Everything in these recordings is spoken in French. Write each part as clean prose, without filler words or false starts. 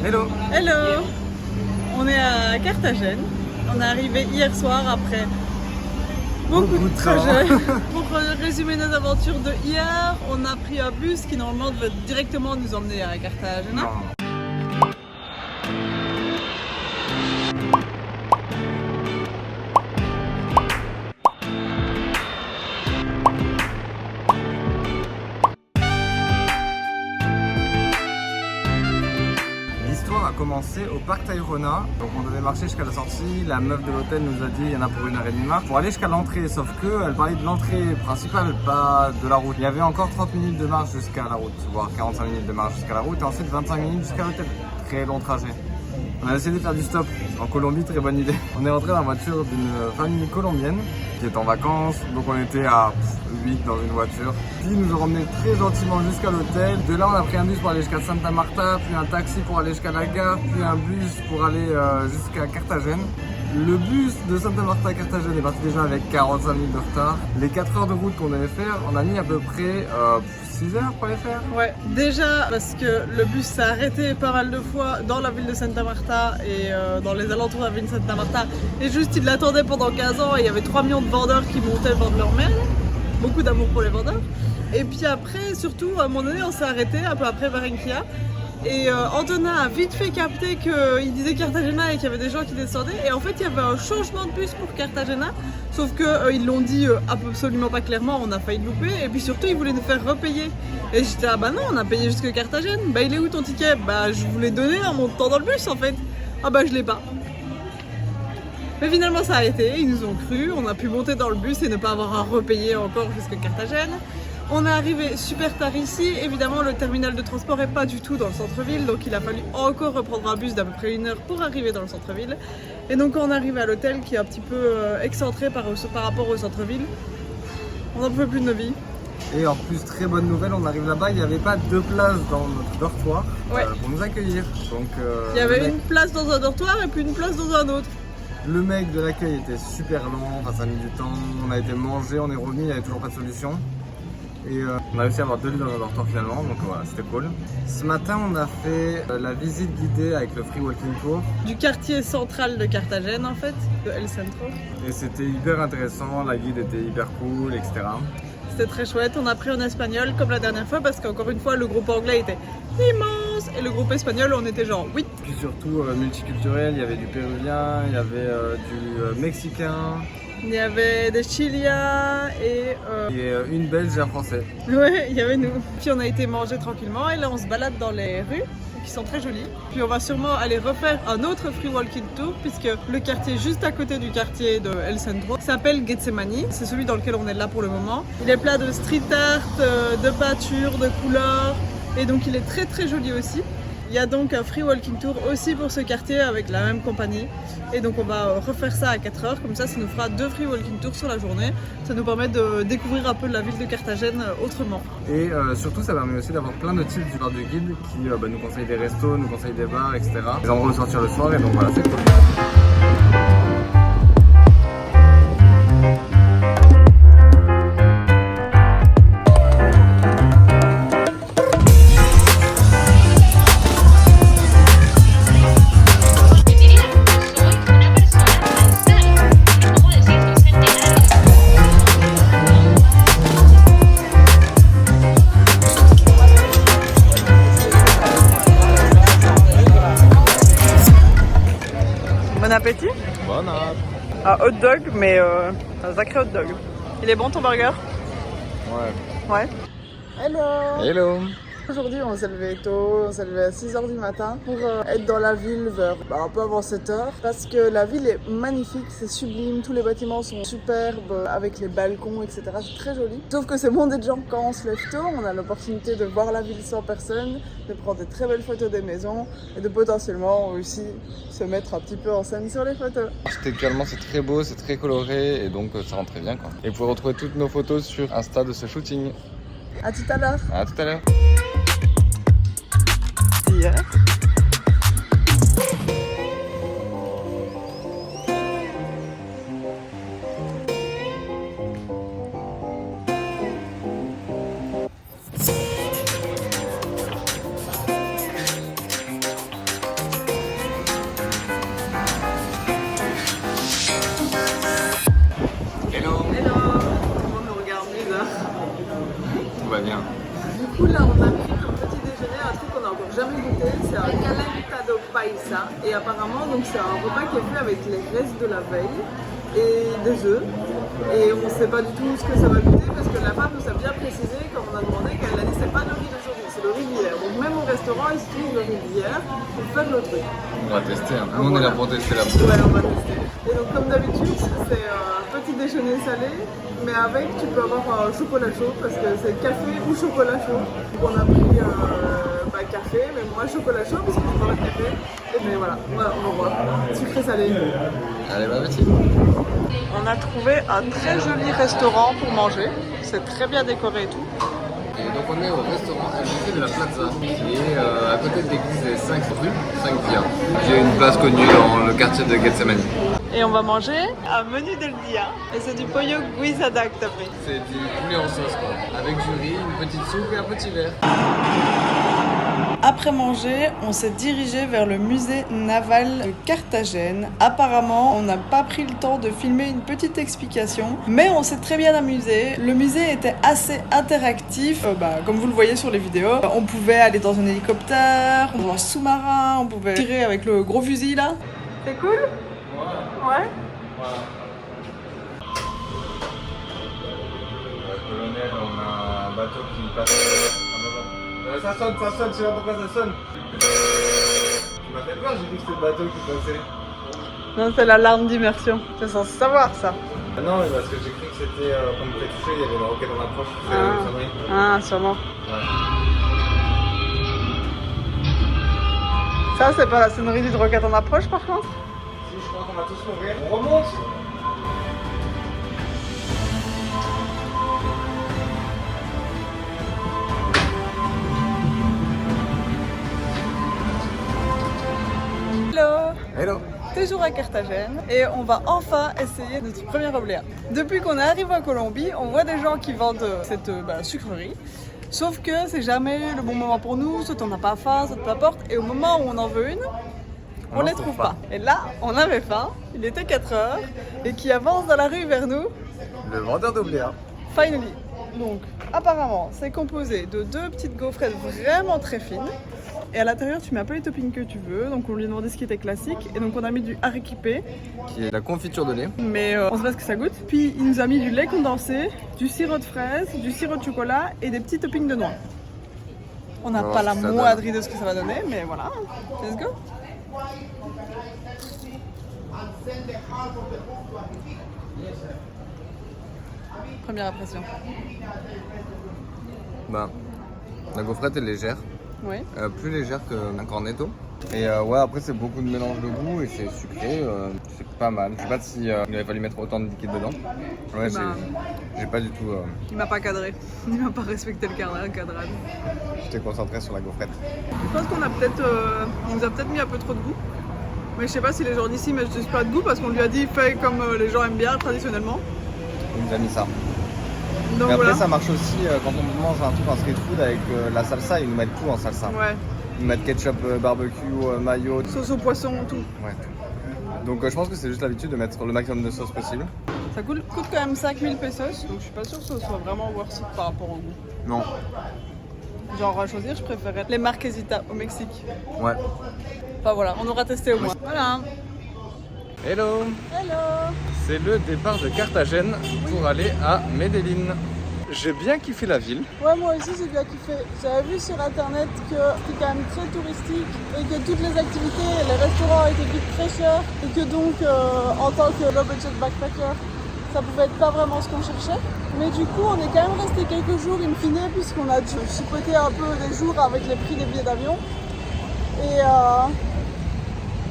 Hello. Hello. On est à Carthagène. On est arrivé hier soir après beaucoup de trajets. Pour résumer nos aventures de hier, on a pris un bus qui normalement devait directement nous emmener à Carthagène. Non. L'histoire a commencé au parc Tayrona. Donc on devait marcher jusqu'à la sortie. La meuf de l'hôtel nous a dit il y en a pour 1h30 marche pour aller jusqu'à l'entrée. Sauf que elle parlait de l'entrée principale, pas de la route. Il y avait encore 30 minutes de marche jusqu'à la route, voire 45 minutes de marche jusqu'à la route et ensuite 25 minutes jusqu'à l'hôtel. Très long trajet. On a essayé de faire du stop en Colombie, très bonne idée. On est rentré dans la voiture d'une famille colombienne qui est en vacances, donc on était à 8 dans une voiture. Puis ils nous ont ramené très gentiment jusqu'à l'hôtel. De là on a pris un bus pour aller jusqu'à Santa Marta, puis un taxi pour aller jusqu'à la gare, puis un bus pour aller jusqu'à Carthagène. Le bus de Santa Marta à Carthagène est parti déjà avec 45 minutes de retard. Les 4 heures de route qu'on devait faire, on a mis à peu près 6 heures pour les faire. Ouais, déjà parce que le bus s'est arrêté pas mal de fois dans la ville de Santa Marta et dans les alentours de la ville de Santa Marta. Et juste, ils l'attendaient pendant 15 ans et il y avait 3 millions de vendeurs qui montaient vendre leur merde. Beaucoup d'amour pour les vendeurs. Et puis après, surtout, à un moment donné, on s'est arrêté un peu après Barranquilla. Et Antonin a vite fait capter qu'il disait Cartagena et qu'il y avait des gens qui descendaient. Et en fait, il y avait un changement de bus pour Cartagena. Sauf qu'ils l'ont dit absolument pas clairement, on a failli le louper. Et puis surtout, ils voulaient nous faire repayer. Et j'étais ah bah non, on a payé jusque Carthagène. Bah il est où ton ticket? Bah je vous l'ai donné en montant dans le bus en fait. Ah bah je l'ai pas. Mais finalement ça a été, ils nous ont cru, on a pu monter dans le bus et ne pas avoir à repayer encore jusque Carthagène. On est arrivé super tard ici, évidemment le terminal de transport est pas du tout dans le centre-ville, donc il a fallu encore reprendre un bus d'à peu près 1 heure pour arriver dans le centre-ville. Et donc quand on est arrivé à l'hôtel qui est un petit peu excentré par rapport au centre-ville, on n'en pouvait plus de nos vies. Et en plus, très bonne nouvelle, on arrive là-bas, il n'y avait pas 2 places dans notre dortoir pour nous accueillir. Donc, il y avait une place dans un dortoir et puis une place dans un autre. Le mec de l'accueil était super lent, enfin, ça a mis du temps, on a été mangé, on est revenu, il n'y avait toujours pas de solution. Et on a réussi à avoir 2 lits dans un dortoir finalement, donc voilà, c'était cool. Ce matin, on a fait la visite guidée avec le Free Walking Tour. Du quartier central de Carthagène en fait, de El Centro. Et c'était hyper intéressant, la guide était hyper cool, etc. C'était très chouette, on a appris en espagnol comme la dernière fois parce qu'encore une fois le groupe anglais était immense et le groupe espagnol on était genre 8. Puis surtout multiculturel, il y avait du péruvien, il y avait du mexicain. Il y avait des Chiliens et une Belge et un Français. Ouais, il y avait nous. Puis on a été manger tranquillement et là on se balade dans les rues qui sont très jolies. Puis on va sûrement aller refaire un autre free walking tour puisque le quartier juste à côté du quartier de El Centro s'appelle Getsemani. C'est celui dans lequel on est là pour le moment. Il est plein de street art, de peintures, de couleurs et donc il est très très joli aussi. Il y a donc un free walking tour aussi pour ce quartier avec la même compagnie et donc on va refaire ça à 4 heures, comme ça nous fera 2 free walking tours sur la journée. Ça nous permet de découvrir un peu la ville de Carthagène autrement. Et surtout ça permet aussi d'avoir plein de types du bar du guide qui nous conseillent des restos, nous conseillent des bars, etc. Des endroits où sortir le soir et donc voilà, c'est cool. Bon appétit. Bon app. Un hot dog, mais un sacré hot dog. Il est bon ton burger? Ouais. Ouais. Hello. Hello. Aujourd'hui on s'est levé tôt, on s'est levé à 6h du matin pour être dans la ville vers un peu avant 7h parce que la ville est magnifique, c'est sublime, tous les bâtiments sont superbes avec les balcons etc, c'est très joli. Sauf que c'est bondé de gens quand on se lève tôt, on a l'opportunité de voir la ville sans personne, de prendre des très belles photos des maisons et de potentiellement aussi se mettre un petit peu en scène sur les photos. Architecturalement c'est très beau, c'est très coloré et donc ça rend très bien quoi. Et vous pouvez retrouver toutes nos photos sur Insta de ce shooting. À tout à l'heure. À tout à l'heure. Hier. coup là on a pris comme petit déjeuner un truc qu'on n'a encore jamais goûté, c'est un calentado paisa et apparemment donc c'est un repas qui est fait avec les restes de la veille et des œufs et on ne sait pas du tout ce que ça va goûter parce que la femme nous a bien précisé quand on a demandé qu'elle a dit c'est pas le riz d'aujourd'hui, c'est le riz d'hier. Donc même au restaurant ils utilisent le riz d'hier pour faire le truc. On va tester, hein. Nous on est là pour tester la bouffe. Ouais, on va tester. Et donc comme d'habitude c'est un petit déjeuner salé mais avec tu peux avoir un chocolat chaud parce que c'est café ou chocolat chaud. Donc on a pris café mais moi chocolat chaud parce que je bois pas de café. Et mais voilà, on va voir. Sucré salé. Allez, bon appétit. On a trouvé un très joli restaurant pour manger. C'est très bien décoré et tout. Et donc on est au restaurant invité de la Plaza, qui est à côté de l'église des 5 rues, 5 Via, qui est une place connue dans le quartier de Gethsemane. Et on va manger un menu del dia. Et c'est du pollo guisada que t'as pris. C'est du poulet en sauce quoi, avec du riz, une petite soupe et un petit verre. Après manger, on s'est dirigé vers le musée naval de Carthagène. Apparemment, on n'a pas pris le temps de filmer une petite explication, mais on s'est très bien amusé. Le musée était assez interactif, comme vous le voyez sur les vidéos. On pouvait aller dans un hélicoptère, dans un sous-marin, on pouvait tirer avec le gros fusil là. C'est cool ? Ouais. Colonel, on a un bateau qui passe. Ça sonne, je sais pas pourquoi ça sonne. Tu m'as fait peur, j'ai dit que c'était le bateau qui passait. Non, c'est l'alarme d'immersion. T'es censé savoir ça. Ah non, mais parce que j'ai cru que c'était quand on était touché, il y avait une roquette en approche. Ah, sûrement. Ouais. Ça, c'est pas la sonnerie d'une roquette en approche par contre ? Si, je crois qu'on va tous mourir. On remonte. Hello! Hello. Toujours à Carthagène et on va enfin essayer notre premier obléa. Depuis qu'on est arrivé en Colombie, on voit des gens qui vendent cette sucrerie. Sauf que c'est jamais le bon moment pour nous, soit on n'a pas faim, soit peu importe. Et au moment où on en veut une, on les trouve pas. Et là, on avait faim, il était 4 heures et qui avance dans la rue vers nous. Le vendeur d'obléa. Finally. Donc apparemment c'est composé de 2 petites gaufrettes vraiment très fines. Et à l'intérieur, tu mets un peu les toppings que tu veux. Donc, on lui a demandé ce qui était classique. Et donc, on a mis du arequipe. Qui est la confiture de lait. Mais on sait pas ce que ça goûte. Puis, il nous a mis du lait condensé, du sirop de fraise, du sirop de chocolat et des petits toppings de noix. On n'a pas la moindre idée de ce que ça va donner, mais voilà. Let's go. Première impression. La gaufrette est légère. Oui. Plus légère qu'un cornetto. Et ouais, après c'est beaucoup de mélange de goût et c'est sucré, c'est pas mal. Je sais pas si il avait fallu mettre autant de liquide dedans. Ouais, j'ai pas du tout. Il m'a pas cadré, il m'a pas respecté le cadrage. J'étais concentré sur la gaufrette. Je pense qu'on a il nous a peut-être mis un peu trop de goût. Mais je sais pas si les gens d'ici mettent juste pas de goût parce qu'on lui a dit fais comme les gens aiment bien traditionnellement. Il nous a mis ça. Donc mais après voilà. ça marche aussi quand on mange un truc en street food avec la salsa, ils nous mettent tout en salsa. Ouais. Ils nous mettent ketchup, barbecue, mayo. Sauce au poisson, tout. Ouais, tout. Donc je pense que c'est juste l'habitude de mettre le maximum de sauce possible. Ça coûte quand même 5000 pesos, donc je suis pas sûre que ce soit vraiment worth it par rapport au goût. Non. Genre à choisir, je préférais les Marquesitas au Mexique. Ouais. Enfin voilà, on aura testé au moins. Voilà. Hello. Hello. C'est le départ de Carthagène pour aller à Medellín. J'ai bien kiffé la ville. Ouais, moi aussi j'ai bien kiffé. J'avais vu sur internet que c'était quand même très touristique et que toutes les activités, les restaurants étaient vite très chers et que donc en tant que low budget backpacker, ça pouvait être pas vraiment ce qu'on cherchait. Mais du coup, on est quand même resté quelques jours in fine puisqu'on a dû chipoter un peu des jours avec les prix des billets d'avion.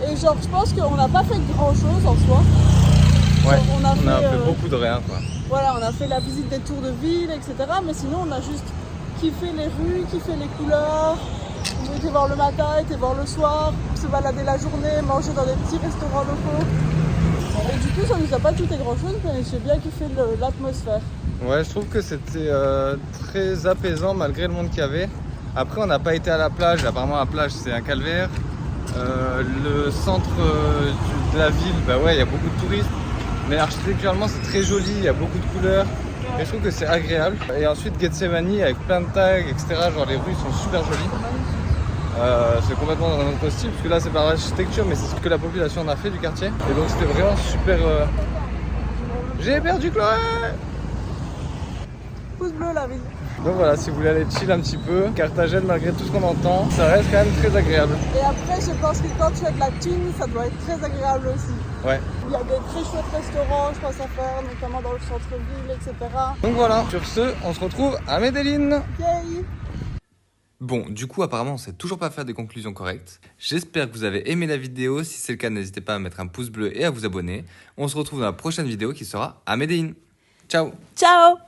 Et genre, je pense qu'on n'a pas fait grand chose en soi. Ouais, on a fait beaucoup de rien quoi. Voilà, on a fait la visite des tours de ville, etc. Mais sinon, on a juste kiffé les rues, kiffé les couleurs. On était voir le matin, était voir le soir, se balader la journée, manger dans des petits restaurants locaux. Et du coup, ça nous a pas coûté grand chose, mais j'ai bien kiffé l'atmosphère. Ouais, je trouve que c'était très apaisant malgré le monde qu'il y avait. Après, on n'a pas été à la plage. Apparemment, la plage, c'est un calvaire. Le centre de la ville, bah ouais, il y a beaucoup de touristes. Mais architecturalement, c'est très joli, il y a beaucoup de couleurs. Et je trouve que c'est agréable. Et ensuite Gethsemane avec plein de tags, etc. Genre les rues sont super jolies. C'est complètement dans un autre style, parce que là c'est par l'architecture, mais c'est ce que la population en a fait du quartier. Et donc c'était vraiment super... J'ai perdu Chloé! Pouce bleu la ville. Donc voilà, si vous voulez aller chill un petit peu, Carthagène, malgré tout ce qu'on entend, ça reste quand même très agréable. Et après, je pense que quand tu as de la thune, ça doit être très agréable aussi. Ouais. Il y a des très chouettes restaurants, je pense, à faire, notamment dans le centre-ville, etc. Donc voilà, sur ce, on se retrouve à Medellín. Yay! Bon, du coup, apparemment, on sait toujours pas faire des conclusions correctes. J'espère que vous avez aimé la vidéo. Si c'est le cas, n'hésitez pas à mettre un pouce bleu et à vous abonner. On se retrouve dans la prochaine vidéo qui sera à Medellín. Ciao! Ciao!